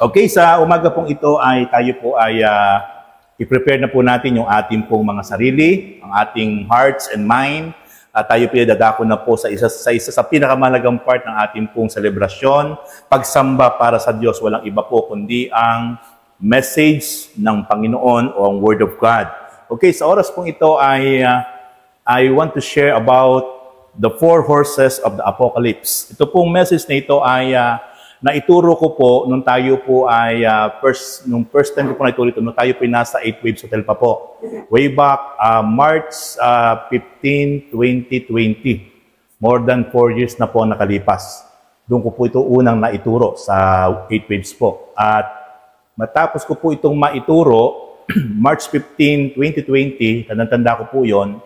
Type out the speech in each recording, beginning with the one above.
Okay, sa umaga pong ito ay tayo po ay i-prepare na po natin yung ating pong mga sarili, ang ating hearts and mind. At tayo po dadako na po sa isa sa pinakamahalagang part ng ating pong selebrasyon, pagsamba para sa Diyos. Walang iba po kundi ang message ng Panginoon o ang Word of God. Okay, sa oras pong ito ay I want to share about the four horses of the Apocalypse. Ito pong message na ito ay naituro ko po nung tayo po ay nung first time ko po naituro ito, nung tayo po ay nasa 8 Waves Hotel pa po. Way back March 15, 2020. More than 4 years na po nakalipas. Doon ko po ito unang naituro sa 8 Waves po. At matapos ko po itong maituro, March 15, 2020, tanda ko po yon,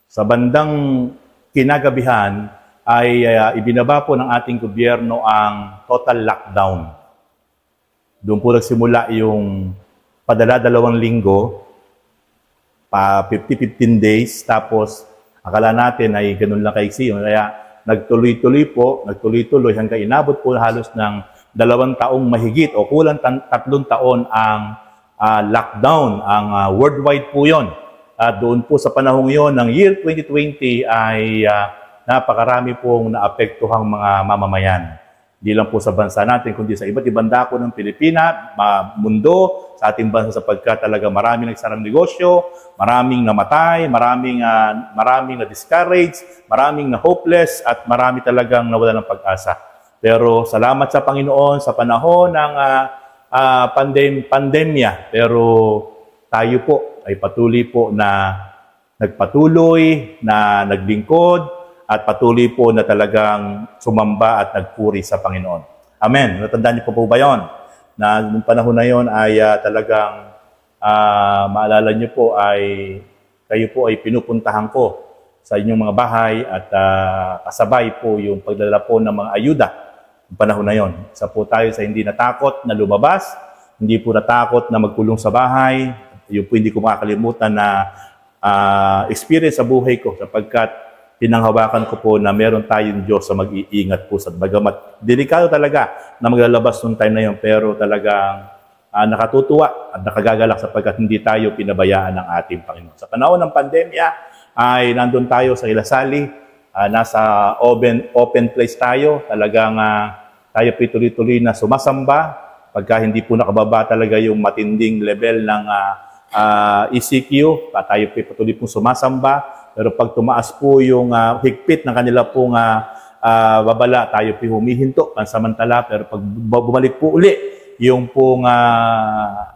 sa bandang kinagabihan, ay ibinaba po ng ating gobyerno ang total lockdown. Doon po nagsimula yung padala-dalawang linggo, pa 50-15 days, tapos akala natin ay ganun lang kaiksi. Kaya nagtuloy-tuloy hanggang inabot po halos ng 2 taong mahigit o kulang 3 taon ang lockdown, ang worldwide po yon. At doon po sa panahong yon ng year 2020 ay napakarami pong naapektuhang mga mamamayan. Hindi lang po sa bansa natin, kundi sa iba't ibang dako ng Pilipinas, mundo, sa ating bansa sapagkat talaga maraming nagsarang negosyo, maraming namatay, maraming na-discourage, maraming na-hopeless, at marami talagang nawala ng pag-asa. Pero salamat sa Panginoon sa panahon ng pandemya. Pero tayo po ay patuloy po na nagpatuloy, na naglingkod, at patuloy po na talagang sumamba at nagpuri sa Panginoon. Amen. Natandaan niyo po ba yon? Na noong panahon na yon ay talagang maalala niyo po ay kayo po ay pinupuntahan ko sa inyong mga bahay at kasabay po yung pagdala po ng mga ayuda noong panahon na yon. Isa po tayo sa hindi natakot na lumabas, hindi po natakot na magkulong sa bahay. Yung po hindi ko makakalimutan na experience sa buhay ko sapagkat pinanghawakan ko po na meron tayong Diyos sa mag-iingat po sa bagamat. Delikado talaga na maglalabas noong time na yun, pero talagang nakatutuwa at nakagagalak sapagkat hindi tayo pinabayaan ng ating Panginoon. Sa panahon ng pandemya ay nandun tayo sa Ilasali, nasa open place tayo, talagang tayo tuloy-tuloy na sumasamba pagka hindi po nakababa talaga yung matinding level ng ECQ, tayo patuloy pong sumasamba. Pero pag tumaas po yung higpit ng kanila pong babala, tayo po humihinto pansamantala. Pero pag bumalik po uli yung pong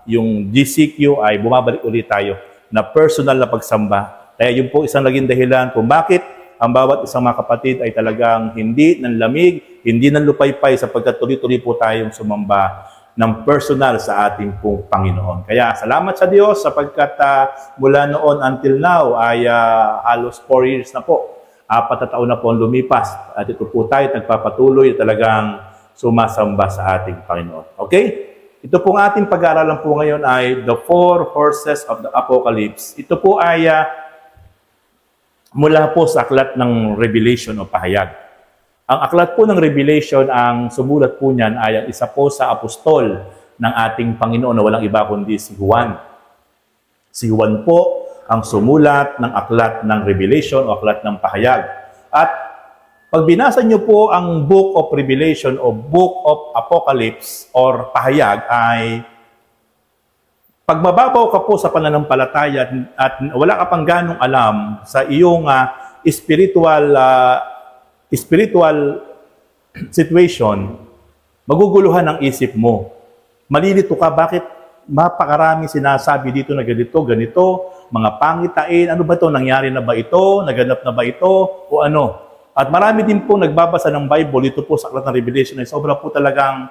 yung GCQ ay bumabalik uli tayo na personal na pagsamba. Kaya yun po isang naging dahilan kung bakit ang bawat isang mga kapatid ay talagang hindi ng lamig, hindi ng lupaypay sapagkat tuloy-tuloy po tayong sumamba ng personal sa ating pong Panginoon. Kaya salamat sa Diyos sapagkat mula noon until now ay halos 4 years na po. 4 na taon na po ang lumipas. At ito po tayo nagpapatuloy talagang sumasamba sa ating Panginoon. Okay? Ito pong ating pag-aaralan po ngayon ay The Four Horses of the Apocalypse. Ito po ay mula po sa aklat ng Revelation o Pahayag. Ang aklat po ng Revelation, ang sumulat po niyan ay ang isa po sa apostol ng ating Panginoon na walang iba kundi si Juan. Si Juan po ang sumulat ng aklat ng Revelation o aklat ng Pahayag. At pag binasa niyo po ang Book of Revelation o Book of Apocalypse or Pahayag ay pag mababaw ka po sa pananampalataya at wala ka pang ganong alam sa iyong spiritual situation, maguguluhan ang isip mo. Malilito ka, bakit mapakaraming sinasabi dito na ganito, mga pangitain, ano ba ito, nangyari na ba ito, naganap na ba ito, o ano. At marami din po nagbabasa ng Bible, ito po sa aklat ng Revelation, ay sobra po talagang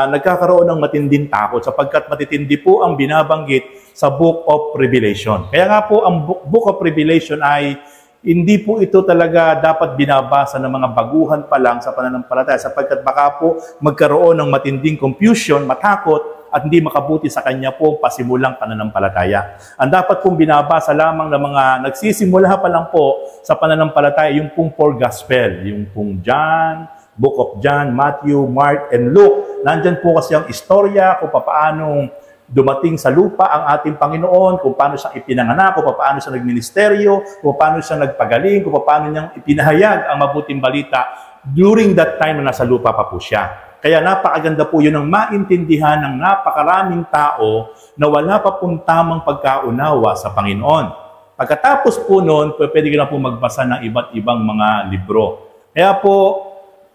nagkakaroon ng matinding takot sapagkat matitindi po ang binabanggit sa Book of Revelation. Kaya nga po, ang Book of Revelation ay hindi po ito talaga dapat binabasa ng mga baguhan pa lang sa pananampalataya sapagkat baka po magkaroon ng matinding confusion, matakot, at hindi makabuti sa kanya po pasimulang pananampalataya. Ang dapat pong binabasa lamang ng mga nagsisimula pa lang po sa pananampalataya, yung pong 4 gospel, yung pong John, Book of John, Matthew, Mark, and Luke, nandyan po kasi ang istorya kung paano dumating sa lupa ang ating Panginoon, kung paano siya ipinanganak, kung paano siya nagministeryo, kung paano siya nagpagaling, kung paano niyang ipinahayag ang mabuting balita during that time na nasa lupa pa po siya. Kaya napakaganda po yun ang maintindihan ng napakaraming tao na wala pa pong tamang pagkaunawa sa Panginoon. Pagkatapos po noon, pwede ka na po magbasa ng iba't ibang mga libro. Kaya po,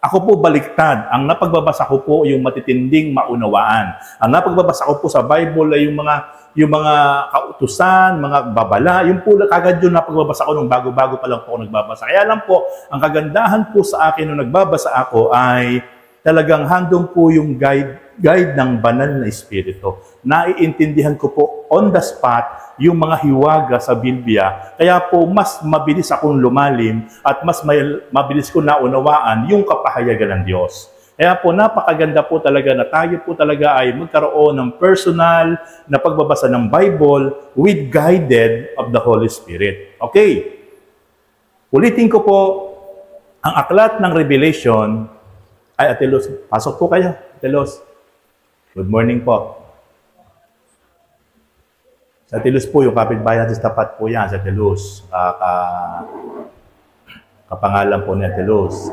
ako po baliktad. Ang napagbabasa ko po yung matitinding maunawaan. Ang napagbabasa ko po sa Bible ay yung mga kautusan, mga babala. Yung po kagad yung napagbabasa ko nung bago-bago pa lang po ako nagbabasa. Kaya lang po, ang kagandahan po sa akin nung nagbabasa ako ay talagang handong po yung guide ng banal na Espiritu. Naiintindihan ko po on the spot yung mga hiwaga sa Biblia. Kaya po mas mabilis akong lumalim at mas mabilis ko naunawaan yung kapahayagan ng Diyos. Kaya po napakaganda po talaga na tayo po talaga ay magkaroon ng personal na pagbabasa ng Bible with guided of the Holy Spirit. Okay. Ulitin ko po, ang aklat ng Revelation ay Ate Luz, pasok po kayo, Ate Luz. Good morning po. Sa Ate Luz po, yung kapitbahay natin sa tapat po yan, sa Ate Luz. Kapangalan po ni Ate Luz.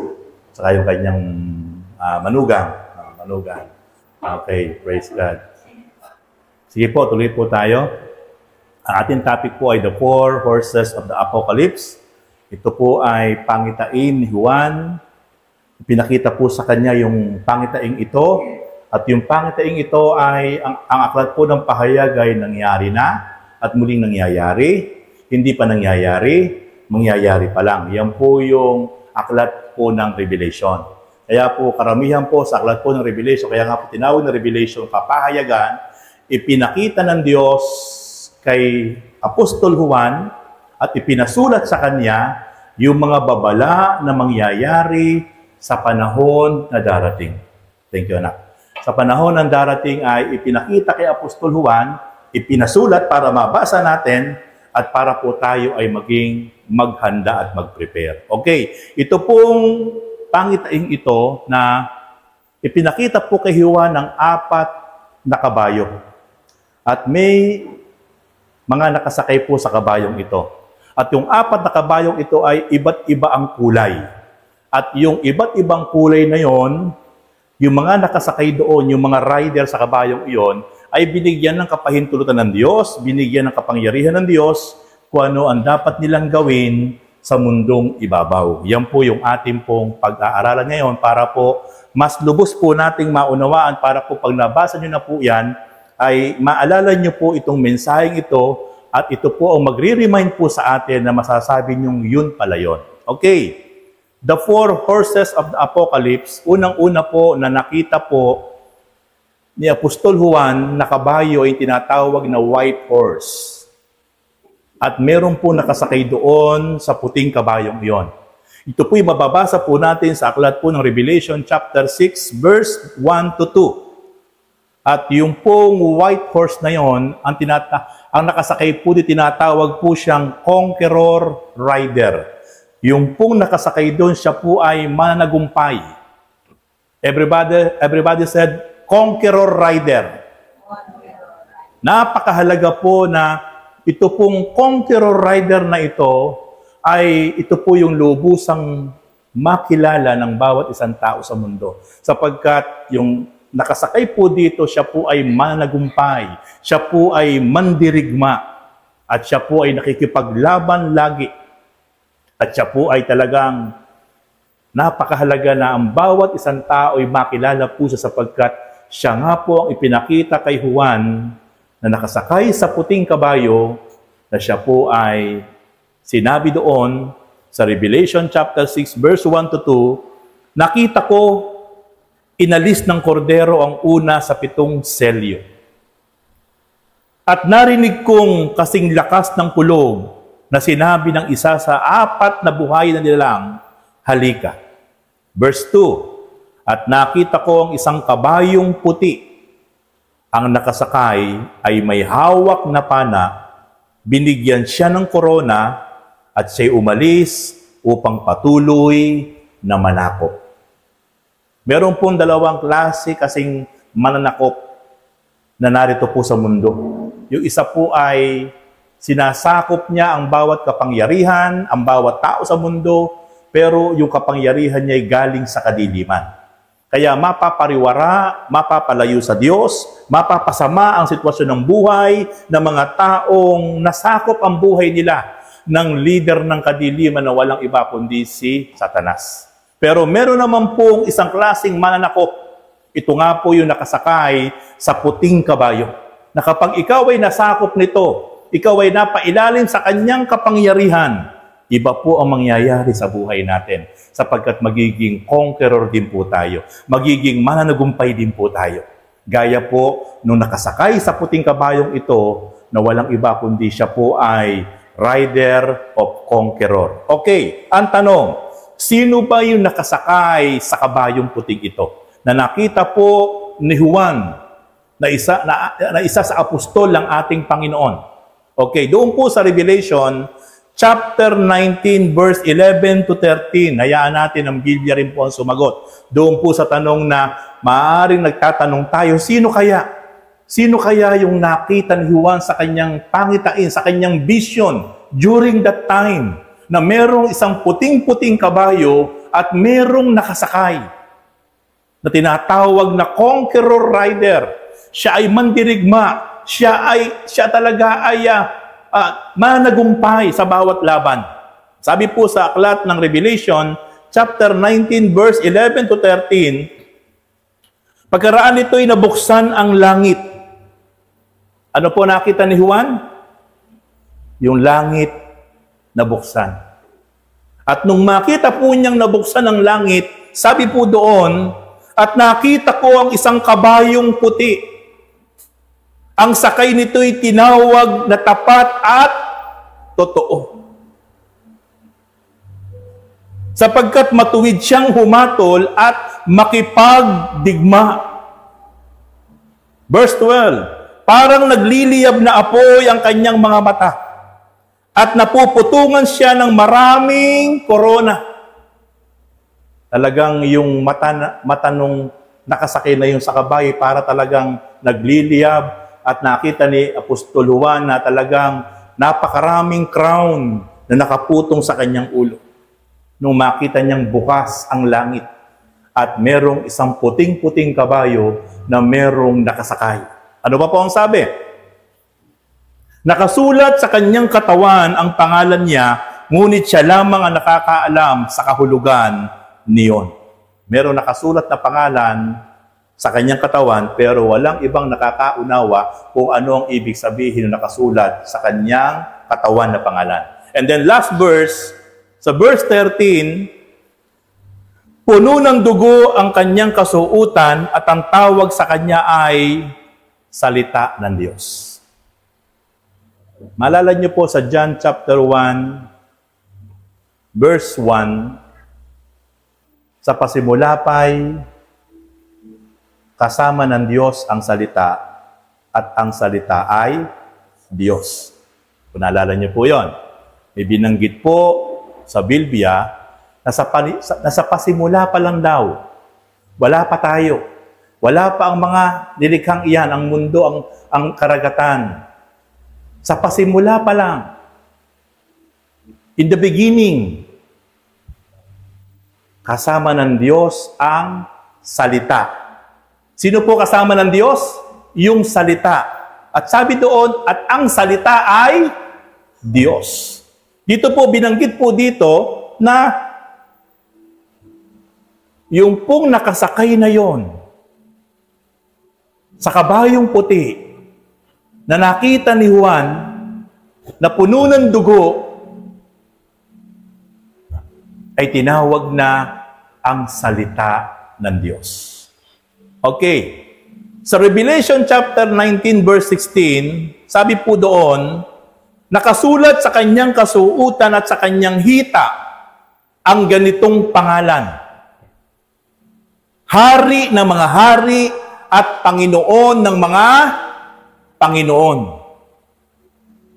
Saka yung kanyang manugang. Okay, praise God. Sige po, tuloy po tayo. Ang ating topic po ay the four horses of the Apocalypse. Ito po ay pangitain ni Juan. Pinakita po sa kanya yung pangitaing ito. At yung pangitaing ito ay, ang aklat po ng pahayag ay nangyari na at muling nangyayari. Hindi pa nangyayari, mangyayari pa lang. Yan po yung aklat po ng Revelation. Kaya po karamihan po sa aklat po ng Revelation, kaya nga po tinawag na Revelation, kapahayagan, ipinakita ng Diyos kay Apostol Juan at ipinasulat sa kanya yung mga babala na mangyayari sa panahon na darating. Thank you, anak. Sa panahon ng darating ay ipinakita kay Apostol Juan, ipinasulat para mabasa natin at para po tayo ay maging maghanda at mag-prepare. Okay, ito pong pangitaing ito na ipinakita po kay Juan ng 4 na kabayo. At may mga nakasakay po sa kabayong ito. At yung 4 na kabayong ito ay iba't iba ang kulay. At yung iba't ibang kulay na yon, yung mga nakasakay doon, yung mga rider sa kabayong iyon, ay binigyan ng kapahintulutan ng Diyos, binigyan ng kapangyarihan ng Diyos, kung ano ang dapat nilang gawin sa mundong ibabaw. Yan po yung ating pong pag-aaralan ngayon para po mas lubos po nating maunawaan, para po pag nabasa nyo na po yan, ay maalala nyo po itong mensaheng ito, at ito po ang magre-remind po sa atin na masasabi nyong yun pala yun. Okay. The four horses of the Apocalypse, unang-una po na nakita po ni Apostol Juan na kabayo ay tinatawag na white horse. At meron po nakasakay doon sa puting kabayong iyon. Ito po yung mababasa po natin sa aklat po ng Revelation chapter 6 verse 1 to 2. At yung pong white horse na yon, ang nakasakay po di tinatawag po siyang conqueror rider. Yung pong nakasakay doon, siya po ay mananagumpay. Everybody said, conqueror rider. Napakahalaga po na ito pong conqueror rider na ito po yung lubusang makilala ng bawat isang tao sa mundo. Sapagkat yung nakasakay po dito, siya po ay mananagumpay. Siya po ay mandirigma. At siya po ay nakikipaglaban lagi. At siya po ay talagang napakahalaga na ang bawat isang tao ay makilala po siya sapagkat siya nga po ang ipinakita kay Juan na nakasakay sa puting kabayo na siya po ay sinabi doon sa Revelation chapter 6 verse 1 to 2, nakita ko inalis ng kordero ang una sa 7 selyo. At narinig kong kasing lakas ng kulog na sinabi ng isa sa 4 na buhay na nilalang, halika. Verse 2, at nakita ko ang isang kabayong puti. Ang nakasakay ay may hawak na pana, binigyan siya ng korona, at siya'y umalis upang patuloy na manakop. Meron pong dalawang klase kasing mananakop na narito po sa mundo. Yung isa po ay sinasakop niya ang bawat kapangyarihan, ang bawat tao sa mundo, pero yung kapangyarihan niya ay galing sa kadiliman. Kaya mapapariwara, mapapalayo sa Diyos, mapapasama ang sitwasyon ng buhay ng mga taong nasakop ang buhay nila ng leader ng kadiliman na walang iba kundi si Satanas. Pero meron naman pong isang klaseng mananakop. Ito nga po yung nakasakay sa puting kabayo. Na kapag ikaw ay nasakop nito, ikaw ay napailalim sa kanyang kapangyarihan, iba po ang mangyayari sa buhay natin sapagkat magiging conqueror din po tayo. Magiging mananagumpay din po tayo. Gaya po nung nakasakay sa puting kabayong ito na walang iba kundi siya po ay rider of conqueror. Okay, ang tanong, sino ba yung nakasakay sa kabayong puting ito? Na nakita po ni Juan na isa sa apostol ng ating Panginoon. Okay, doon po sa Revelation, chapter 19, verse 11 to 13. Hayaan natin ang Biblia rin po ang sumagot. Doon po sa tanong na maaaring nagtatanong tayo, sino kaya? Sino kaya yung nakita ni Juan sa kanyang pangitain, sa kanyang vision during that time na merong isang puting-puting kabayo at merong nakasakay na tinatawag na conqueror rider. Siya ay mandirigma. Siya talaga ay managumpay sa bawat laban. Sabi po sa aklat ng Revelation, chapter 19, verse 11 to 13, pagkaraan nito'y nabuksan ang langit. Ano po nakita ni Juan? Yung langit nabuksan. At nung makita po niyang nabuksan ang langit, sabi po doon, at nakita ko ang isang kabayong puti. Ang sakay nito'y tinawag na tapat at totoo. Sapagkat matuwid siyang humatol at makipagdigma. Verse 12, parang nagliliyab na apoy ang kanyang mga mata at napuputungan siya ng maraming korona. Talagang yung mata nung nakasakay na yung sa kabayo para talagang nagliliyab. At nakita ni Apostol Juan na talagang napakaraming crown na nakaputong sa kanyang ulo. Nung makita niyang bukas ang langit at merong isang puting-puting kabayo na merong nakasakay. Ano ba po ang sabi? Nakasulat sa kanyang katawan ang pangalan niya, ngunit siya lamang ang nakakaalam sa kahulugan niyon. Meron nakasulat na pangalan sa kanyang katawan, pero walang ibang nakakaunawa kung ano ang ibig sabihin ng nakasulat sa kanyang katawan na pangalan. And then last verse, sa verse 13, puno ng dugo ang kanyang kasuutan at ang tawag sa kanya ay salita ng Diyos. Maalala niyo po sa John chapter 1, verse 1, sa pasimula pa'y kasama ng Diyos ang salita at ang salita ay Diyos. Kung naalala niyo po yon. May binanggit po sa Biblia na sa pasimula pa lang daw. Wala pa tayo. Wala pa ang mga nilikhang iyan, ang mundo, ang karagatan. Sa pasimula pa lang. In the beginning, kasama ng Diyos ang salita. Sino po kasama ng Diyos? Yung salita. At sabi doon, at ang salita ay Diyos. Dito po, binanggit po dito na yung pong nakasakay na yon sa kabayong puti na nakita ni Juan na puno ng dugo ay tinawag na ang salita ng Diyos. Okay. Sa Revelation chapter 19 verse 16, sabi po doon, nakasulat sa kanyang kasuutan at sa kanyang hita ang ganitong pangalan. Hari ng mga hari at Panginoon ng mga Panginoon.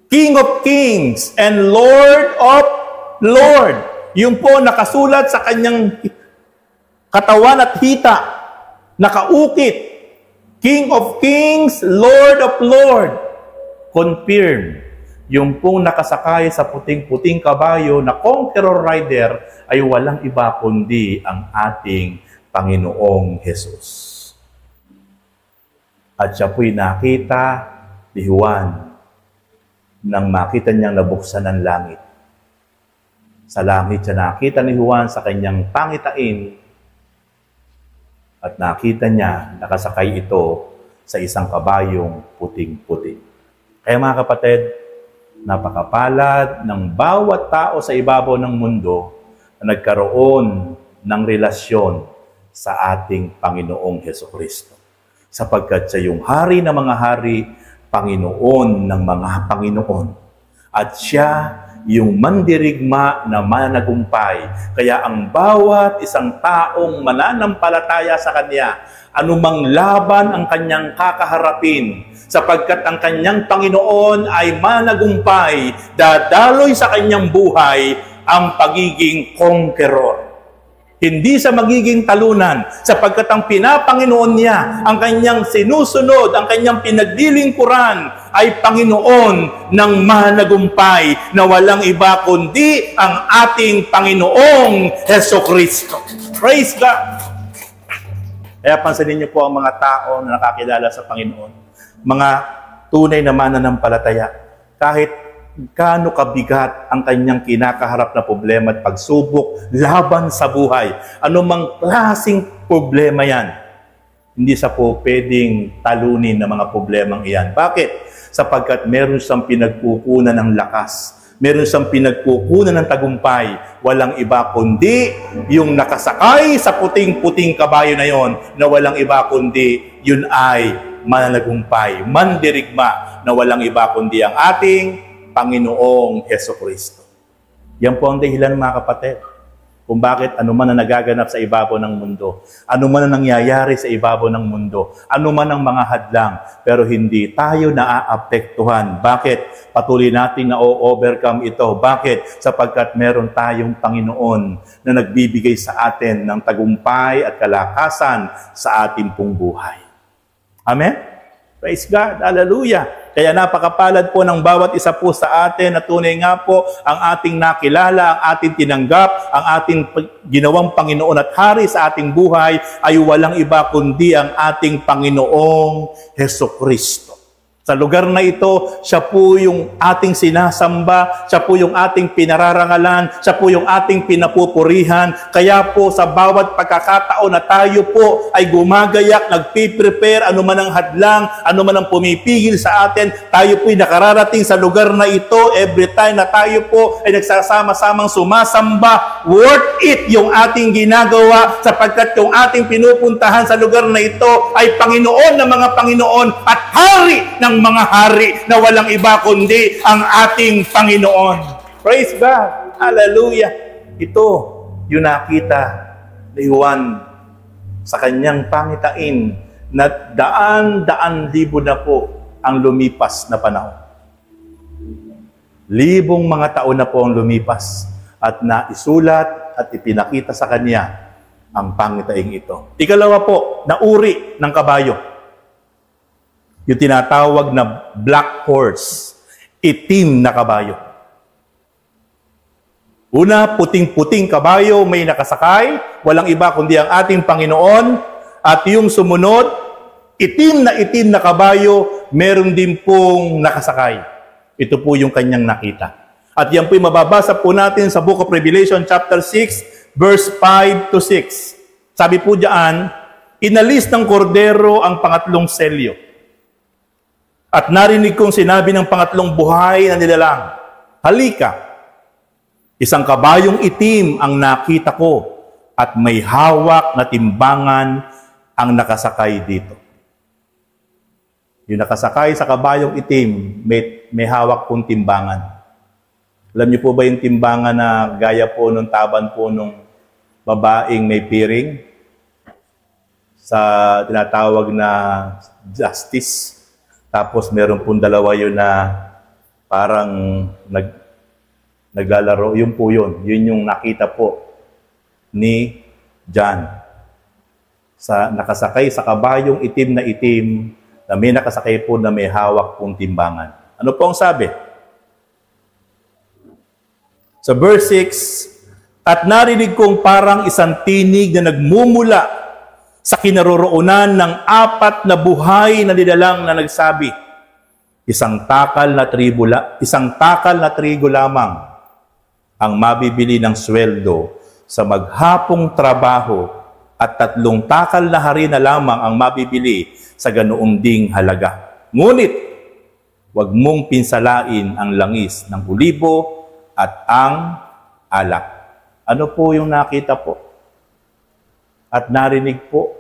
King of kings and Lord of Lord. Yung po nakasulat sa kanyang katawan at hita, nakaukit, King of Kings, Lord of Lord. Confirm, yung pong nakasakay sa puting-puting kabayo na conqueror rider ay walang iba kundi ang ating Panginoong Hesus. At siya po'y nakita ni Juan nang makita niyang nabuksan ang langit. Sa langit siya nakita ni Juan sa kanyang pangitain at nakita niya nakasakay ito sa isang kabayong puting-puting. Kaya mga kapatid, napakapalad ng bawat tao sa ibabaw ng mundo na nagkaroon ng relasyon sa ating Panginoong Hesukristo. Sapagkat siya yung hari ng mga hari, Panginoon ng mga Panginoon. At siya yung mandirigma na mananagumpay. Kaya ang bawat isang taong mananampalataya sa Kanya, anumang laban ang Kanyang kakaharapin, sapagkat ang Kanyang Panginoon ay managumpay, dadaloy sa Kanyang buhay ang pagiging conqueror. Hindi sa magiging talunan, sapagkat ang pinapanginoon niya, ang kanyang sinusunod, ang kanyang pinaglilingkuran, ay Panginoon ng managumpay na walang iba kundi ang ating Panginoong Hesukristo. Praise God! Kaya pansinin niyo po ang mga tao na nakakilala sa Panginoon, mga tunay na mananampalataya, kahit gaano kabigat ang kanyang kinakaharap na problema at pagsubok laban sa buhay. Anumang klaseng problema yan, hindi sa po pwedeng talunin ng mga problemang iyan. Bakit? Sapagkat meron siyang pinagkukunan ng lakas. Meron siyang pinagkukunan ng tagumpay. Walang iba kundi yung nakasakay sa puting-puting kabayo na yon, na walang iba kundi yun ay mananagumpay, mandirigma, na walang iba kundi ang ating Panginoong Hesukristo. Yan po ang dahilan, mga kapatid, kung bakit anuman na nagaganap sa ibabaw ng mundo, anuman na nangyayari sa ibabaw ng mundo, anuman ang mga hadlang, pero hindi tayo naaapektuhan. Bakit? Patuloy natin na overcome ito. Bakit? Sapagkat meron tayong Panginoon na nagbibigay sa atin ng tagumpay at kalakasan sa ating pong buhay. Amen? Praise God! Hallelujah! Kaya napakapalad po ng bawat isa po sa atin na tunay nga po ang ating nakilala, ang ating tinanggap, ang ating ginawang Panginoon at Hari sa ating buhay ay walang iba kundi ang ating Panginoong Hesukristo. Sa lugar na ito, siya po yung ating sinasamba, siya po yung ating pinararangalan, siya po yung ating pinapupurihan. Kaya po sa bawat pagkakataon na tayo po ay gumagayak, nagpiprepare, anuman ang hadlang, anuman ang pumipigil sa atin, tayo po'y nakararating sa lugar na ito. Every time na tayo po ay nagsasama-samang sumasamba, worth it yung ating ginagawa, sapagkat yung ating pinupuntahan sa lugar na ito ay Panginoon ng mga Panginoon at Hari ng mga hari na walang iba kundi ang ating Panginoon. Praise God! Hallelujah! Ito yung nakita ni Juan sa kanyang pangitain na daan-daan libo na po ang lumipas na panahon. Libong mga taon na po ang lumipas at naisulat at ipinakita sa kanya ang pangitaing ito. Ikalawa po, nauri ng kabayo. Yung tinatawag na black horse, itim na kabayo. Una, puting-puting kabayo, may nakasakay, walang iba kundi ang ating Panginoon. At yung sumunod, itim na kabayo, meron din pong nakasakay. Ito po yung kanyang nakita. At yan po yung mababasa po natin sa Book of Revelation chapter 6, verse 5 to 6. Sabi po diyan, inalis ng kordero ang pangatlong selyo. At narinig kong sinabi ng pangatlong buhay na nilalang, halika, isang kabayong itim ang nakita ko at may hawak na timbangan ang nakasakay dito. Yung nakasakay sa kabayong itim, may hawak pong timbangan. Alam niyo po ba yung timbangan na gaya po nung taban po nung babaeng may piring? Sa tinatawag na justice. Tapos meron pong dalawa yun na parang naglalaro. Yun po yun. Yun yung nakita po ni John. nakasakay sa kabayong itim na may nakasakay po na may hawak pong timbangan. Ano po ang sabi? Sa verse 6, at narinig kong parang isang tinig na nagmumula sa kinaroroonan ng 4 na buhay na nilalang na nagsabi, isang takal na trigo lamang ang mabibili ng sweldo sa maghapong trabaho at 3 takal na harina lamang ang mabibili sa ganoong ding halaga. Ngunit, huwag mong pinsalain ang langis ng olibo at ang alak. Ano po yung nakita po? At narinig po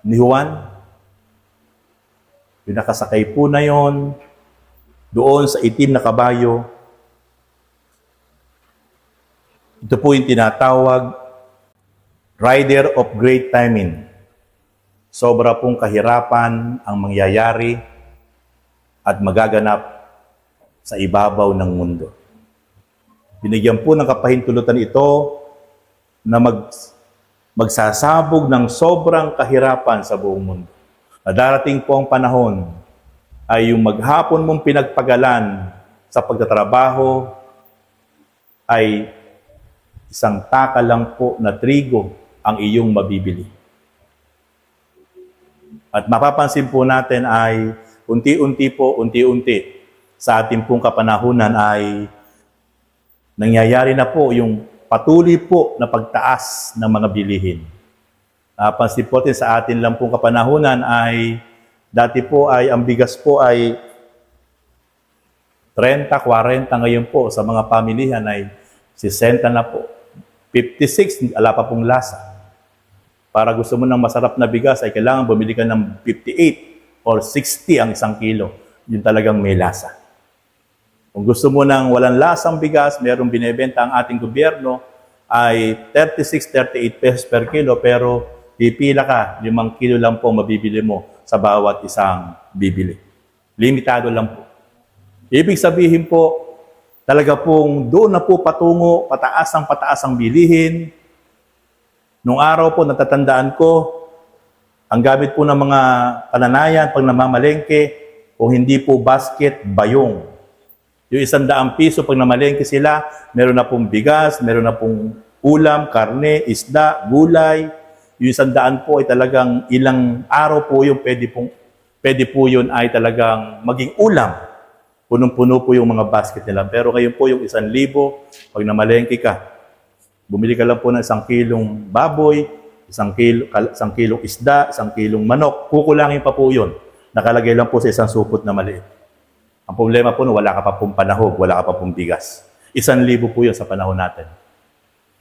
ni Juan? Yung nakasakay po na yon, doon sa itim na kabayo. Ito po yung tinatawag rider of great timing. Sobra pong kahirapan ang mangyayari at magaganap sa ibabaw ng mundo. Binigyan po ng kapahintulutan ito na magsasabog ng sobrang kahirapan sa buong mundo. Na darating po ang panahon ay yung maghapon mong pinagpagalan sa pagtatrabaho ay isang taka lang po na trigo ang iyong mabibili. At mapapansin po natin ay unti-unti sa ating pong kapanahunan ay nangyayari na po yung patuloy po na pagtaas ng mga bilihin. Napansin po natin sa atin lang pong kapanahunan ay dati po ay ang bigas po ay 30, 40 ngayon po sa mga pamilihan ay 60 na po. 56, ala pa pong lasa. Para gusto mo ng masarap na bigas ay kailangan bumili ka ng 58 or 60 ang 1 kilo. Yun talagang may lasa. Kung gusto mo ng walang lasang bigas, merong binebenta ang ating gobyerno ay 36, 38 pesos per kilo pero pipila ka, 5 kilo lang po mabibili mo sa bawat isang bibili. Limitado lang po. Ibig sabihin po, talaga pong doon na po patungo, pataas ang bilihin. Nung araw po, natatandaan ko, ang gamit po ng mga kananayan pag namamalengke, kung hindi po basket, bayong. Yung 100 piso, pag namalengke sila, meron na pong bigas, meron na pong ulam, karne, isda, gulay. Yung 100 po ay talagang ilang araw po yung pwede po yun ay talagang maging ulam. Punong-puno po yung mga basket nila. Pero ngayon po yung 1,000, pag namalengke ka, bumili ka lang po ng 1 kilong baboy, 1 kilong isda, 1 kilong manok, kukulangin pa po yun. Nakalagay lang po sa isang supot na maliit. Ang problema po, wala ka pa pong panahog, wala ka pa pong bigas. 1,000 po yun sa panahon natin.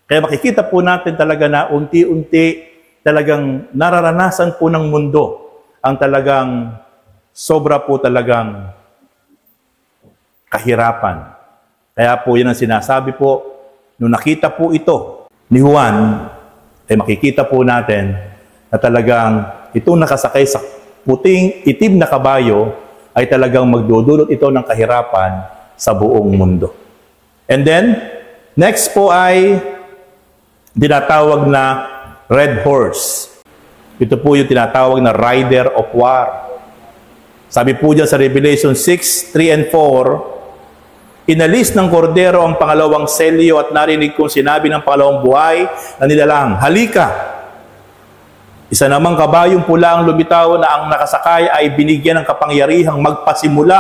Kaya makikita po natin talaga na unti-unti talagang nararanasan po ng mundo ang talagang sobra po talagang kahirapan. Kaya po yan ang sinasabi po, nung nakita po ito ni Juan, ay makikita po natin na talagang itong nakasakay sa puting itim na kabayo ay talagang magdudulot ito ng kahirapan sa buong mundo. And then, next po ay tinatawag na red horse. Ito po yung tinatawag na rider of war. Sabi po dyan sa Revelation 6, 3 and 4, inalis ng kordero ang pangalawang selyo at narinig kong sinabi ng pangalawang buhay na nilalang, halika! Isa namang kabayong pula ang lumitaw na ang nakasakay ay binigyan ng kapangyarihang magpasimula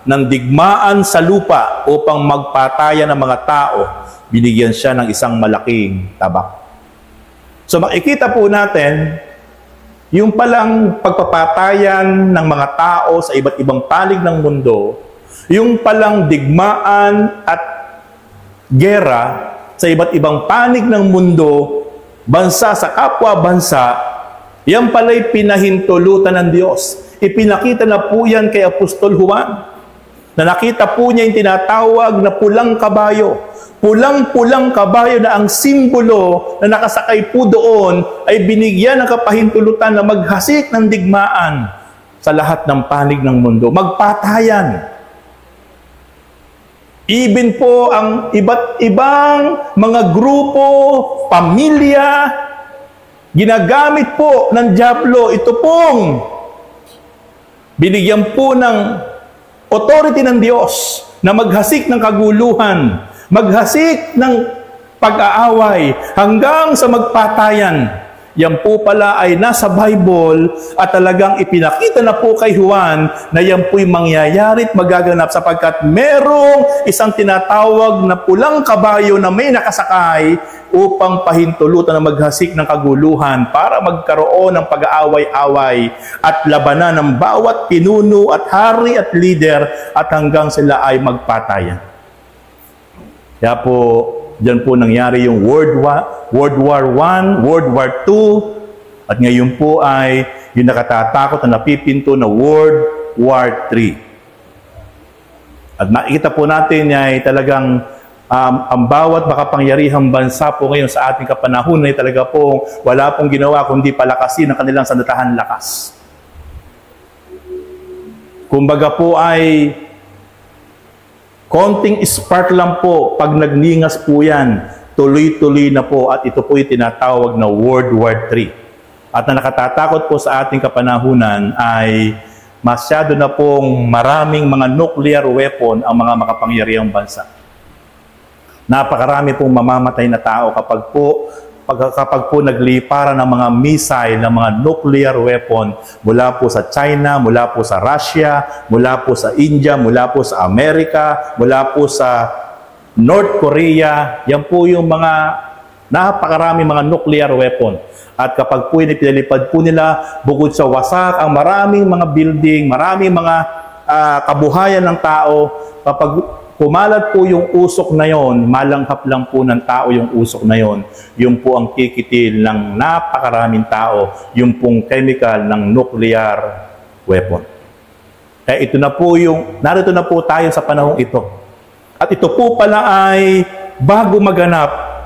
ng digmaan sa lupa upang magpatayan ng mga tao. Binigyan siya ng isang malaking tabak. So makikita po natin, yung palang pagpapatayan ng mga tao sa iba't ibang panig ng mundo, yung palang digmaan at gera sa iba't ibang panig ng mundo, bansa sa kapwa bansa, yan pala'y pinahintulutan ng Diyos. Ipinakita na po yan kay Apostol Juan, na nakita po niya yung tinatawag na pulang kabayo. Pulang-pulang kabayo na ang simbolo na nakasakay po doon ay binigyan ng kapahintulutan na maghasik ng digmaan sa lahat ng panig ng mundo. Magpatayan. Even po ang iba't ibang mga grupo, pamilya, Ginagamit po ng dyablo ito pong binigyan po ng authority ng Diyos na maghasik ng kaguluhan, maghasik ng pag-aaway hanggang sa magpatayan. Yan po pala ay nasa Bible at talagang ipinakita na po kay Juan na yan po'y mangyayari at magaganap sapagkat merong isang tinatawag na pulang kabayo na may nakasakay upang pahintulutan na maghasik ng kaguluhan para magkaroon ng pag-aaway-away at labanan ng bawat pinuno at hari at leader at hanggang sila ay magpatayan. Kaya po, diyan po nangyari yung World War I, World War II, at ngayon po ay yung nakatatakot na napipinto na World War III. At makikita po natin ay talagang ang bawat makapangyarihang bansa po ngayon sa ating kapanahunan ay talaga po wala pong ginawa kundi palakasin ang kanilang sandatahan lakas. Kumbaga po ay konting spark lang po, pag nagningas po yan, tuloy-tuloy na po at ito po yung tinatawag na World War III. At na nakatatakot po sa ating kapanahunan ay masyado na pong maraming mga nuclear weapon ang mga makapangyarihang bansa. Napakarami pong mamamatay na tao kapag po nagliparan ng mga missile, ng mga nuclear weapon mula po sa China, mula po sa Russia, mula po sa India, mula po sa Amerika, mula po sa North Korea. Yan po yung mga napakarami mga nuclear weapon. At kapag po pinalipad po nila, bukod sa wasak ang maraming mga building, maraming mga kabuhayan ng tao, kapag kumalat po yung usok na yon, malanghap lang po ng tao yung usok na yon, yung po ang kikitil ng napakaraming tao, yung pong chemical ng nuclear weapon. Ito na po narito na po tayo sa panahong ito. At ito po pala ay bago maganap,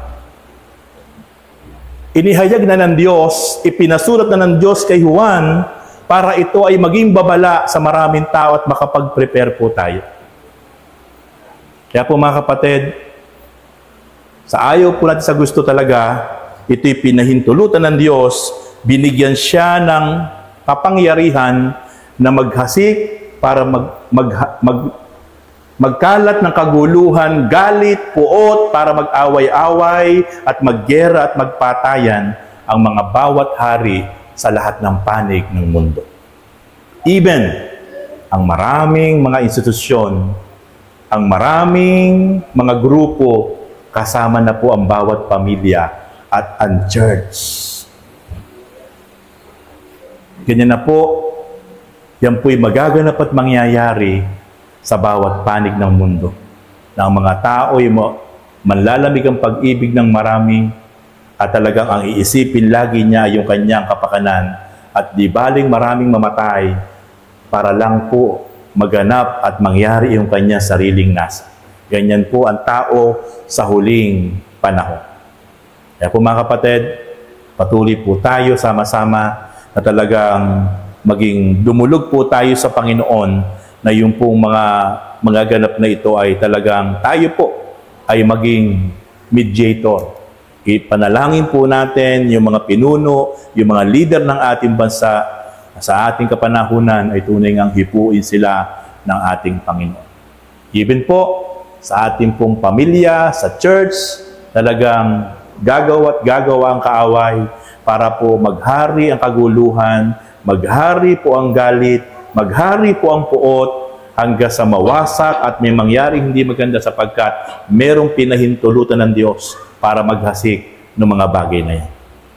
inihayag na ng Diyos, ipinasulat na ng Diyos kay Juan para ito ay maging babala sa maraming tao at makapag-prepare po tayo. Kaya po mga kapatid, sa ayaw po natin sa gusto talaga, ito'y pinahintulutan ng Diyos, binigyan siya ng kapangyarihan na maghasik para magkalat ng kaguluhan, galit, puot, para mag-away-away at maggera at magpatayan ang mga bawat hari sa lahat ng panig ng mundo. Even ang maraming mga institusyon, ang maraming mga grupo, kasama na po ang bawat pamilya at ang church. Ganyan na po, yan po'y magaganap at mangyayari sa bawat panig ng mundo. Na ang mga tao'y manlalamig ang pag-ibig ng marami at talagang ang iisipin lagi niya yung kanyang kapakanan at di baling maraming mamatay para lang po maganap at mangyari yung kanyang sariling nasa. Ganyan po ang tao sa huling panahon. Kaya po mga kapatid, patuloy po tayo sama-sama na talagang maging dumulog po tayo sa Panginoon na yung pong mga ganap na ito ay talagang tayo po ay maging mediator. Ipanalangin po natin yung mga pinuno, yung mga leader ng ating bansa sa ating kapanahunan ay tunay ngang hipuin sila ng ating Panginoon. Even po, sa ating pong pamilya, sa church, talagang gagawa ang kaaway para po maghari ang kaguluhan, maghari po ang galit, maghari po ang puot, hanggang sa mawasak at may mangyaring hindi maganda sapagkat merong pinahintulutan ng Diyos para maghasik ng mga bagay na yan.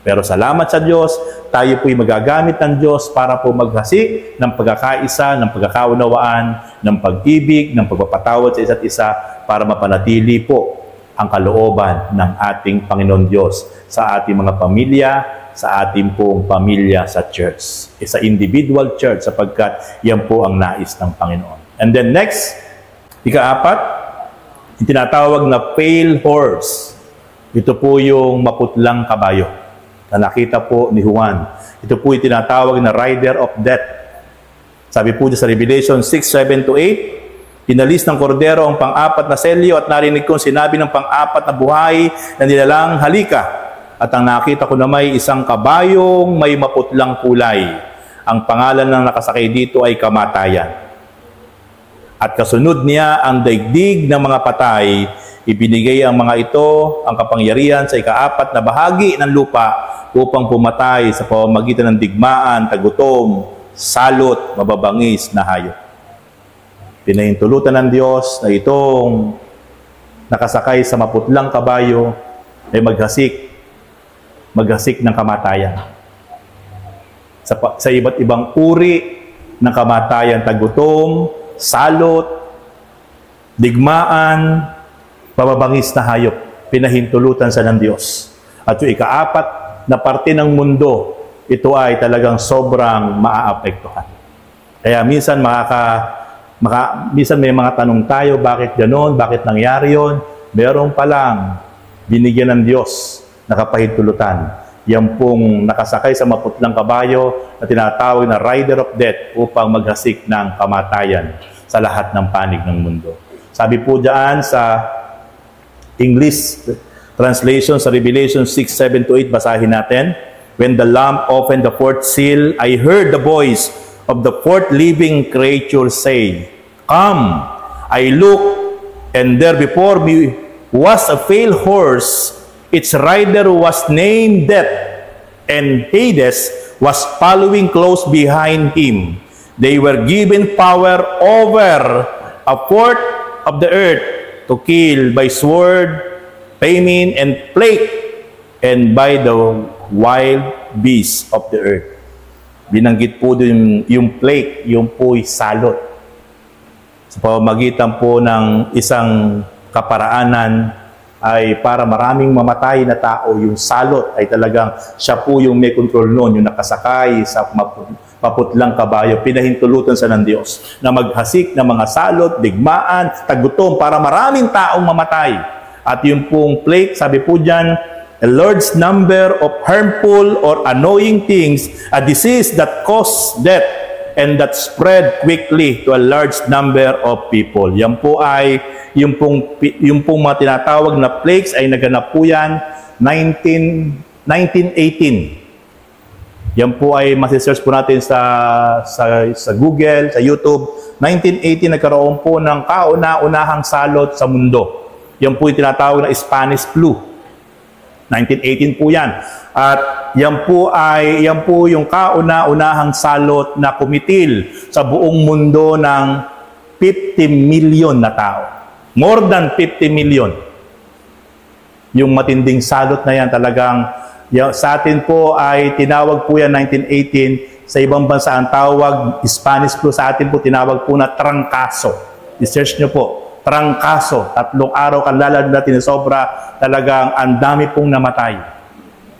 Pero salamat sa Diyos, tayo po'y magagamit ng Diyos para po maghasik ng pagkakaisa, ng pagkakaunawaan, ng pag-ibig, ng pagpapatawad sa isa't isa para mapanatili po ang kalooban ng ating Panginoon Diyos sa ating mga pamilya, sa ating pong pamilya sa church. Sa individual church sapagkat yan po ang nais ng Panginoon. And then next, ika-4, yung tinatawag na pale horse. Ito po yung maputlang kabayo na nakita po ni Juan. Ito po yung tinatawag na rider of death. Sabi po sa Revelation 6:7-8, inalis ng kordero ang pang-apat na selyo at narinig kong sinabi ng pang-apat na buhay na nilalang halika. At ang nakita ko na may isang kabayong may maputlang kulay. Ang pangalan ng nakasakay dito ay Kamatayan. At kasunod niya ang daigdig ng mga patay, ibinigay ang mga ito ang kapangyarihan sa ikaapat na bahagi ng lupa upang pumatay sa pamamagitan ng digmaan, tagutom, salot, mababangis na hayop. Pinahintulutan ng Diyos na itong nakasakay sa maputlang kabayo ay maghasik ng kamatayan. Sa iba't ibang uri ng kamatayan, tagutom, salot, digmaan, mababangis na hayop. Pinahintulutan sa ng Diyos. At yung ikaapat na parte ng mundo, ito ay talagang sobrang maaapektuhan. Kaya minsan minsan may mga tanong tayo, bakit gano'n? Bakit nangyari yun? Meron palang binigyan ng Diyos na kapahintulutan. Yan pong nakasakay sa maputlang kabayo na tinatawag na rider of death upang maghasik ng kamatayan sa lahat ng panig ng mundo. Sabi po dyan sa English translation sa Revelation 6:7-8, basahin natin. When the Lamb opened the fourth seal, I heard the voice of the fourth living creature say, Come! I looked, and there before me was a pale horse. Its rider was named Death, and Hades was following close behind him. They were given power over a fourth of the earth to kill by sword, famine, and plague, and by the wild beasts of the earth. Binanggit po din yung plague, yung po'y salot. Sa pamamagitan po ng isang kaparaanan ay para maraming mamatay na tao, yung salot ay talagang siya po yung may control noon, yung nakasakay sa maputlang kabayo. Pinahintulutan sa ng Diyos na maghasik ng mga salot, digmaan, tagutom para maraming taong mamatay. At yung pong plague, sabi po dyan, a large number of harmful or annoying things, a disease that causes death and that spread quickly to a large number of people. Yan po ay, yung pong mga tinatawag na plagues ay naganap po yan 1918. Yan po ay masisearch po natin sa Google, sa YouTube. 1918 nagkaroon po ng kauna-unahang salot sa mundo. Yan po yung tinatawag na Spanish flu. 1918 po yan. At yan po yung kauna-unahang salot na kumitil sa buong mundo ng 50 million na tao. More than 50 million. Yung matinding salot na yan talagang, sa atin po ay tinawag po yan 1918. Sa ibang bansa ang tawag Spanish flu, sa atin po tinawag po na trangkaso. I-search nyo po. Trangkaso, 3 araw kalalad natin sobra, talagang ang dami pong namatay.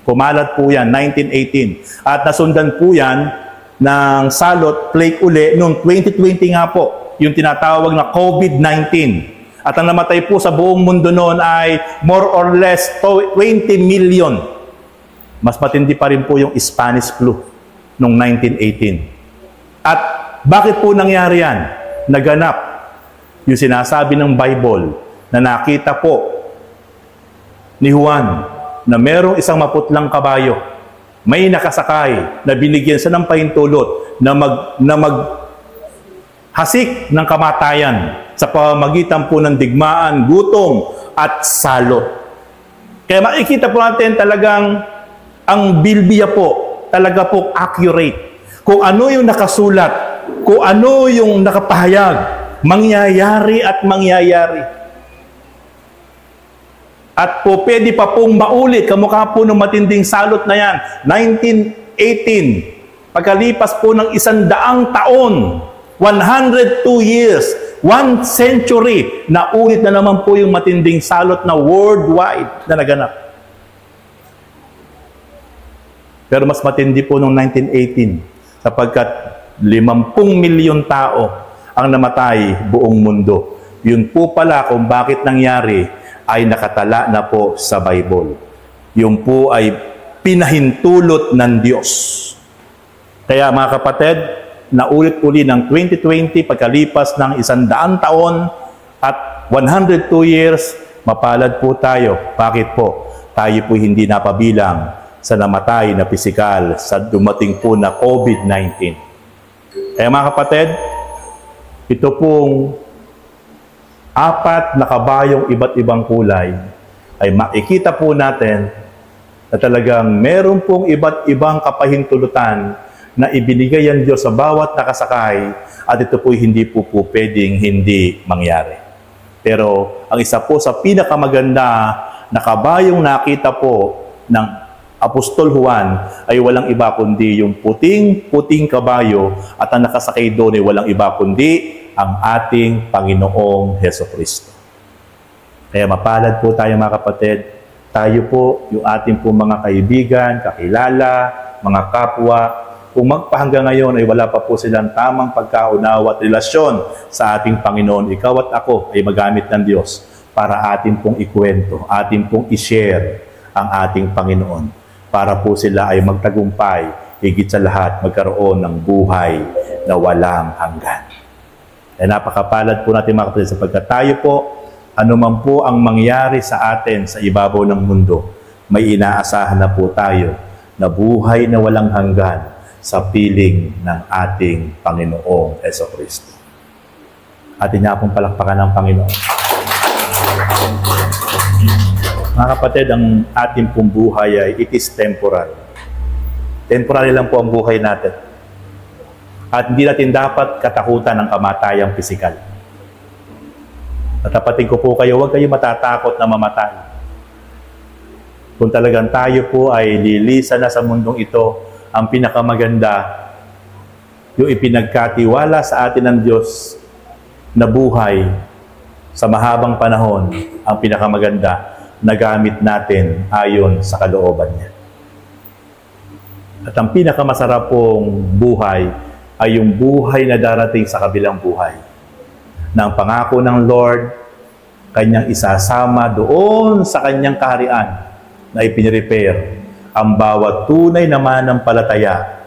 Kumalat po yan, 1918. At nasundan po yan ng salot, plague uli, noong 2020 nga po, yung tinatawag na COVID-19. At ang namatay po sa buong mundo noon ay more or less 20 million. Mas matindi pa rin po yung Spanish flu noong 1918. At bakit po nangyari yan? Naganap yung sinasabi ng Bible na nakita po ni Juan na merong isang maputlang kabayo, may nakasakay na binigyan sa ng pahintulot na maghasik ng kamatayan sa pamamagitan po ng digmaan, gutom at salot. Kaya makikita po natin talagang ang Biblia po talaga po accurate. Kung ano yung nakasulat, kung ano yung nakapahayag, mangyayari at mangyayari. At po, pwede pa pong maulit, kamukha po ng matinding salot na yan, 1918, pagkalipas po ng 100 taon, 102 years, 1 century, naulit na naman po yung matinding salot na worldwide na naganap. Pero mas matindi po noong 1918, sapagkat 50 milyon tao ang namatay buong mundo. Yun po pala kung bakit nangyari ay nakatala na po sa Bible. Yun po ay pinahintulot ng Diyos. Kaya mga kapatid, naulit-uli ng 2020 pagkalipas ng 100 taon at 102 years, mapalad po tayo. Bakit po? tayo po hindi napabilang sa namatay na pisikal sa dumating po na COVID-19. Kaya mga kapatid, ito pong 4 na kabayong iba't ibang kulay ay makikita po natin na talagang meron pong iba't ibang kapahintulutan na ibinigay ang Diyos sa bawat nakasakay at ito po hindi po pwedeng hindi mangyari. Pero ang isa po sa pinakamaganda na kabayong nakita po ng Apostol Juan ay walang iba kundi yung puting kabayo at ang nakasakay doon ay walang iba kundi ang ating Panginoong Hesukristo. Kaya mapalad po tayo mga kapatid, tayo po, yung ating po mga kaibigan, kakilala, mga kapwa, kung magpahanggang ngayon ay wala pa po silang tamang pagkaunawa at relasyon sa ating Panginoon, ikaw at ako ay magamit ng Diyos para ating pong ikwento, ating pong ishare ang ating Panginoon, para po sila ay magtagumpay, higit sa lahat magkaroon ng buhay na walang hanggan. Ay napakapalad po natin mga kapatid sapagkat tayo po, anuman po ang mangyari sa atin sa ibabaw ng mundo, may inaasahan na po tayo na buhay na walang hanggan sa piling ng ating Panginoong Hesukristo. Atin niya pong palakpakan ng Panginoon. Mga kapatid, ang ating pong buhay ay it is temporal. Temporary lang po ang buhay natin. At hindi natin dapat katakutan ng kamatayang pisikal. Natapatin ko po kayo, huwag kayo matatakot na mamatay. Kung talagang tayo po ay lilisan na sa mundong ito, ang pinakamaganda, yung ipinagkatiwala sa atin ng Diyos na buhay sa mahabang panahon, ang pinakamaganda na gamit natin ayon sa kalooban niya. At ang pinakamasarap pong buhay ay yung buhay na darating sa kabilang buhay. Na ang pangako ng Lord, kanyang isasama doon sa kanyang kaharian na ipinrepair ang bawat tunay na mananampalataya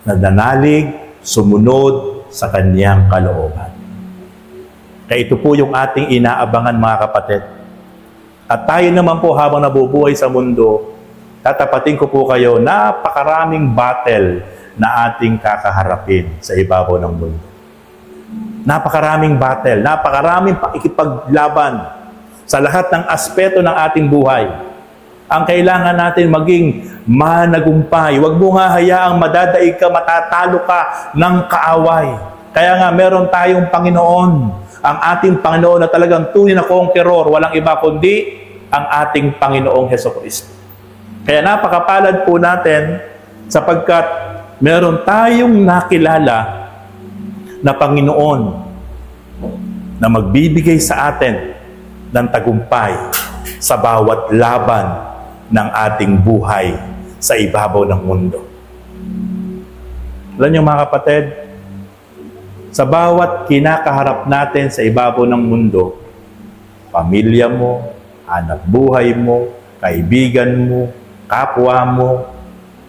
na nanalig, sumunod sa kanyang kalooban. Kaya ito po yung ating inaabangan mga kapatid. At tayo naman po habang nabubuhay sa mundo, tatapatin ko po kayo, napakaraming battle na ating kakaharapin sa ibabaw ng mundo. Napakaraming battle, napakaraming pakikipaglaban sa lahat ng aspeto ng ating buhay. Ang kailangan natin maging managumpay. Huwag mo nga hayaang madadaig ka, matatalo ka ng kaaway. Kaya nga meron tayong Panginoon. Ang ating Panginoon na talagang tunay na conqueror, walang iba kundi ang ating Panginoong Hesukristo. Kaya napakapalad po natin sapagkat meron tayong nakilala na Panginoon na magbibigay sa atin ng tagumpay sa bawat laban ng ating buhay sa ibabaw ng mundo. Alam niyo mga kapatid, sa bawat kinakaharap natin sa ibabaw ng mundo, pamilya mo, anak buhay mo, kaibigan mo, kapwa mo,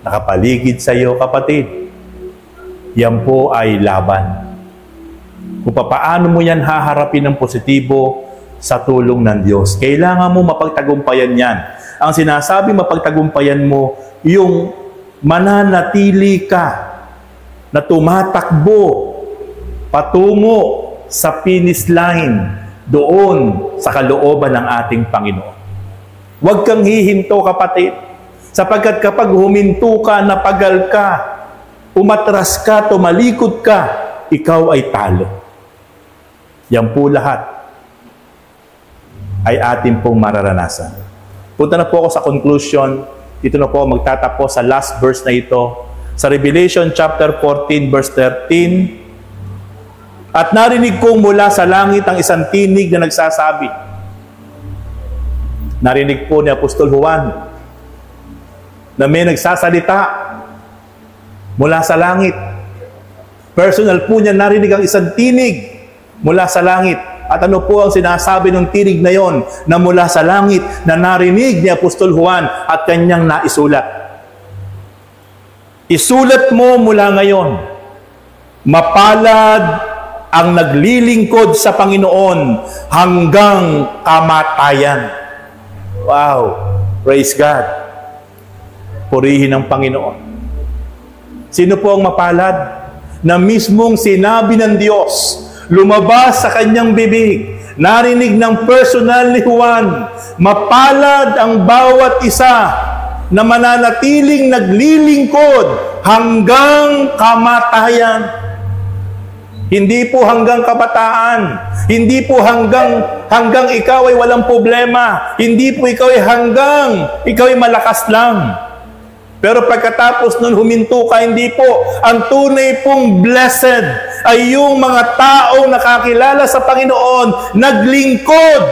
nakapaligid sa iyo, kapatid, yan po ay laban. Kung paano mo yan haharapin ng positibo sa tulong ng Diyos. Kailangan mo mapagtagumpayan yan. Ang sinasabi mapagtagumpayan mo, yung mananatili ka na tumatakbo patungo sa finish line doon sa kalooban ng ating Panginoon. Huwag kang hihinto, kapatid. Sapagkat kapag huminto ka, napagal ka, umatras ka, tumalikod ka, ikaw ay talo. Yan po lahat ay ating pong mararanasan. Punta na po ako sa conclusion. Ito na po magtatapos sa last verse na ito. Sa Revelation chapter 14 verse 13. At narinig kong mula sa langit ang isang tinig na nagsasabi. Narinig po ni Apostol Juan na may nagsasalita mula sa langit. Personal po niya narinig ang isang tinig mula sa langit. At ano po ang sinasabi ng tinig na yon na mula sa langit na narinig ni Apostol Juan at kanyang naisulat? Isulat mo mula ngayon, mapalad ang naglilingkod sa Panginoon hanggang kamatayan. Wow! Praise God. Purihin ang Panginoon. Sino po ang mapalad? Na mismong sinabi ng Diyos, lumabas sa kanyang bibig, narinig ng personal ni Juan, mapalad ang bawat isa na mananatiling naglilingkod hanggang kamatayan. Hindi po hanggang kabataan. Hindi po hanggang ikaw ay walang problema. Hindi po ikaw ay hanggang ikaw ay malakas lang. Pero pagkatapos nun huminto ka, hindi po. Ang tunay pong blessed ay yung mga taong nakakilala sa Panginoon, naglingkod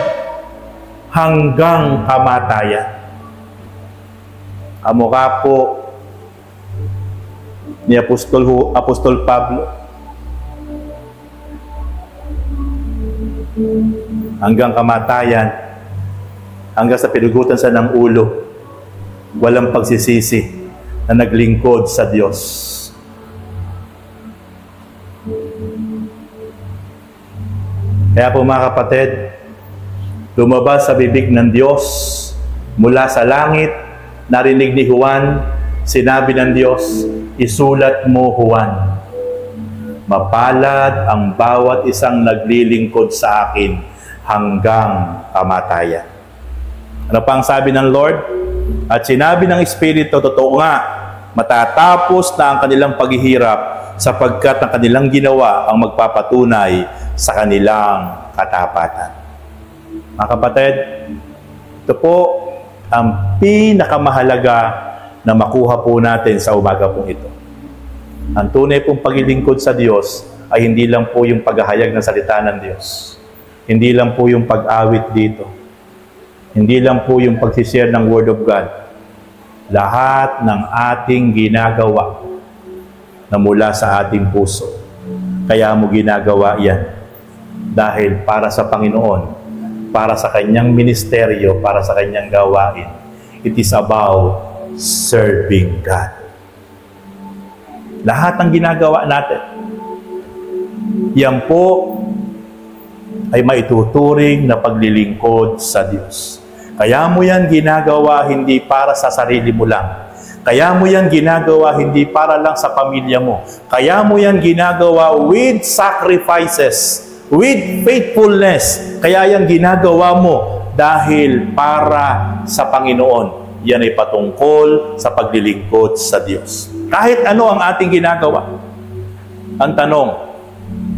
hanggang kamatayan. Kamukha po ni Apostol Pablo. Hanggang kamatayan, hanggang sa pinugutan sa ng ulo, walang pagsisisi na naglingkod sa Diyos. Kaya po mga kapatid, lumabas sa bibig ng Diyos mula sa langit, narinig ni Juan, sinabi ng Diyos, isulat mo Juan, mapalad ang bawat isang naglilingkod sa akin hanggang kamatayan. Ano pa ang sabi ng Lord? At sinabi ng Espiritu, totoo nga, matatapos na ang kanilang paghihirap sapagkat ang kanilang ginawa ang magpapatunay sa kanilang katapatan. Mga kapatid, ito po ang pinakamahalaga na makuha po natin sa umaga pong ito. Ang tunay pong paglilingkod sa Diyos ay hindi lang po yung paghahayag ng salita ng Diyos. Hindi lang po yung pag-awit dito. Hindi lang po yung pag-share ng Word of God. Lahat ng ating ginagawa na mula sa ating puso. Kaya mo ginagawa yan. Dahil para sa Panginoon, para sa Kanyang ministeryo, para sa Kanyang gawain. It is about serving God. Lahat ng ginagawa natin, yan po ay maituturing na paglilingkod sa Diyos. Kaya mo yan ginagawa hindi para sa sarili mo lang. Kaya mo yan ginagawa hindi para lang sa pamilya mo. Kaya mo yan ginagawa with sacrifices, with faithfulness. Kaya yan ginagawa mo dahil para sa Panginoon. Yan ay patungkol sa paglilingkod sa Diyos. Kahit ano ang ating ginagawa. Ang tanong,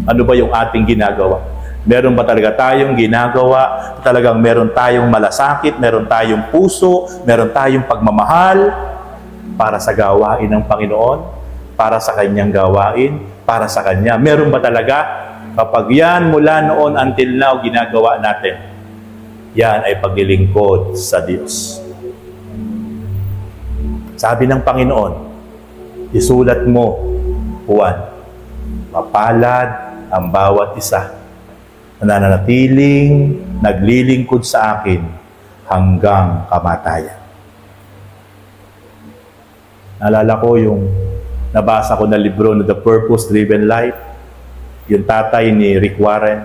ano ba yung ating ginagawa? Meron ba talaga tayong ginagawa? Talagang meron tayong malasakit, meron tayong puso, meron tayong pagmamahal para sa gawain ng Panginoon, para sa Kanyang gawain, para sa Kanya. Meron ba talaga? Kapag yan mula noon until now ginagawa natin, yan ay paglilingkod sa Diyos. Sabi ng Panginoon, isulat mo, Juan, mapalad ang bawat isa na nananatiling naglilingkod sa akin hanggang kamatayan. Naalala ko yung nabasa ko na libro na The Purpose-Driven Life, yung tatay ni Rick Warren,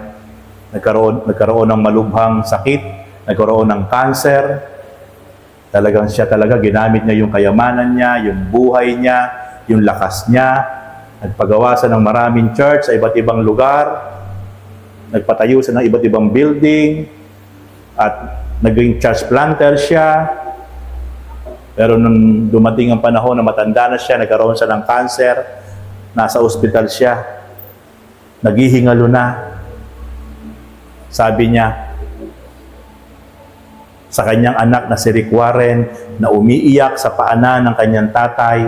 nagkaroon ng malubhang sakit, nagkaroon ng cancer. Talagang siya talaga, ginamit niya yung kayamanan niya, yung buhay niya, yung lakas niya. Nagpagawa siya ng maraming church sa iba't ibang lugar. Nagpatayo siya ng iba't ibang building. At naging church planter siya. Pero nung dumating ang panahon na matanda na siya, nagkaroon siya ng cancer, nasa ospital siya, naghihingalo na. Sabi niya, sa kanyang anak na si Rick Warren, na umiiyak sa paanan ng kanyang tatay,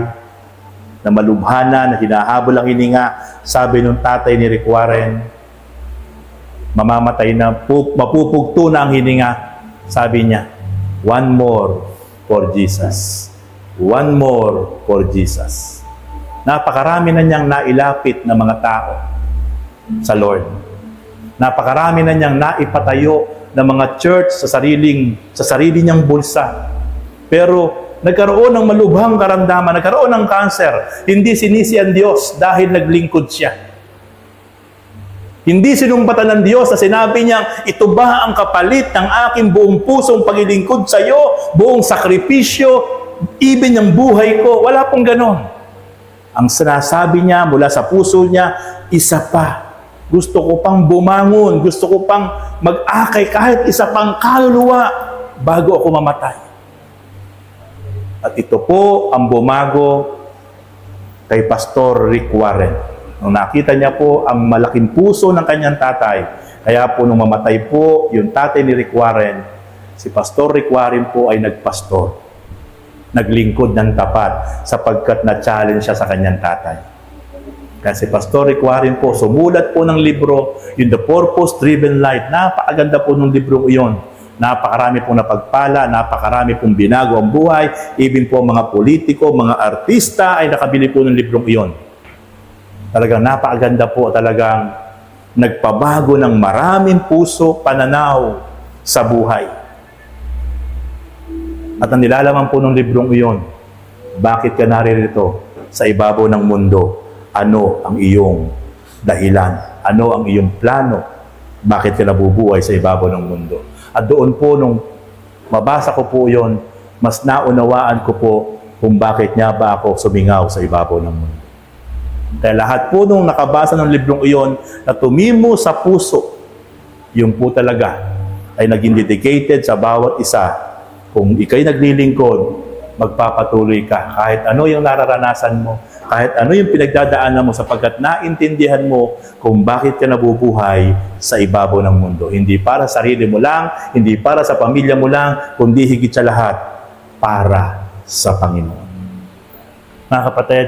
na malubhana, na hinahabol ang hininga. Sabi ng tatay ni Rick Warren, mamamatay na, mapupugto na ang hininga. Sabi niya, one more for Jesus. One more for Jesus. Napakarami na niyang nailapit na mga tao sa Lord. Napakarami na niyang naipatayo ng mga church sa sarili niyang bulsa. Pero nagkaroon ng malubhang karamdaman, nagkaroon ng cancer. Hindi sinisi ang Diyos dahil naglingkod siya. Hindi sinumbatan ng Diyos na sinabi niyang, ito ba ang kapalit ng aking buong pusong paglilingkod sa iyo, buong sakripisyo, even ng buhay ko? Wala pong ganon. Ang sinasabi niya mula sa puso niya, isa pa. Gusto ko pang bumangon, gusto ko pang mag-akay kahit isa pang kaluluwa bago ako mamatay. At ito po ang bumago kay Pastor Rick Warren. Nung nakita niya po ang malaking puso ng kanyang tatay, kaya po nung mamatay po yung tatay ni Rick Warren, si Pastor Rick Warren po ay nagpastor. Naglingkod ng tapat sapagkat na-challenge siya sa kanyang tatay. Kaya si Pastor Rick Warren po, sumulat po ng libro, yung The Purpose-Driven Life. Napakaganda po ng libro iyon. Napakarami pong napagpala, napakarami pong binago ang buhay. Even po mga politiko, mga artista ay nakabili po ng librong iyon. Talagang napakaganda po, talagang nagpabago ng maraming puso, pananaw sa buhay. At ang nilalaman po ng librong iyon, bakit ka naririto sa ibabaw ng mundo? Ano ang iyong dahilan? Ano ang iyong plano? Bakit ka nabubuhay sa ibabaw ng mundo? At doon po, nung mabasa ko po iyon, mas naunawaan ko po kung bakit niya ba ako sumingaw sa ibabaw ng mundo. Kaya lahat po nung nakabasa ng librong iyon na tumimo sa puso, yung po talaga ay naging dedicated sa bawat isa. Kung ikay naglilingkod, magpapatuloy ka. Kahit ano yung nararanasan mo, kahit ano yung pinagdadaanan mo sapagkat naintindihan mo kung bakit ka nabubuhay sa ibabaw ng mundo. Hindi para sa sarili mo lang, hindi para sa pamilya mo lang, kundi higit sa lahat, para sa Panginoon. Mga kapatid,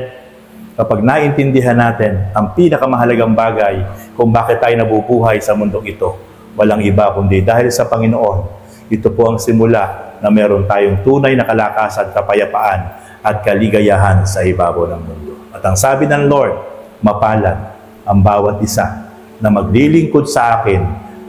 kapag naintindihan natin ang pinakamahalagang bagay kung bakit tayo nabubuhay sa mundong ito, walang iba kundi dahil sa Panginoon. Ito po ang simula na meron tayong tunay na kalakasan, kapayapaan at kaligayahan sa ibabaw ng mundo. At ang sabi ng Lord, mapalad ang bawat isa na maglilingkod sa akin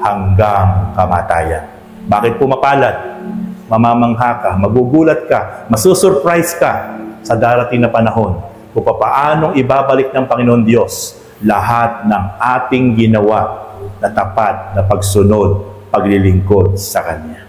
hanggang kamatayan. Bakit po mapalad? Mamamangha ka, magugulat ka, masusurprise ka sa darating na panahon kung paanong ibabalik ng Panginoon Diyos lahat ng ating ginawa na tapat na pagsunod, paglilingkod sa Kanya.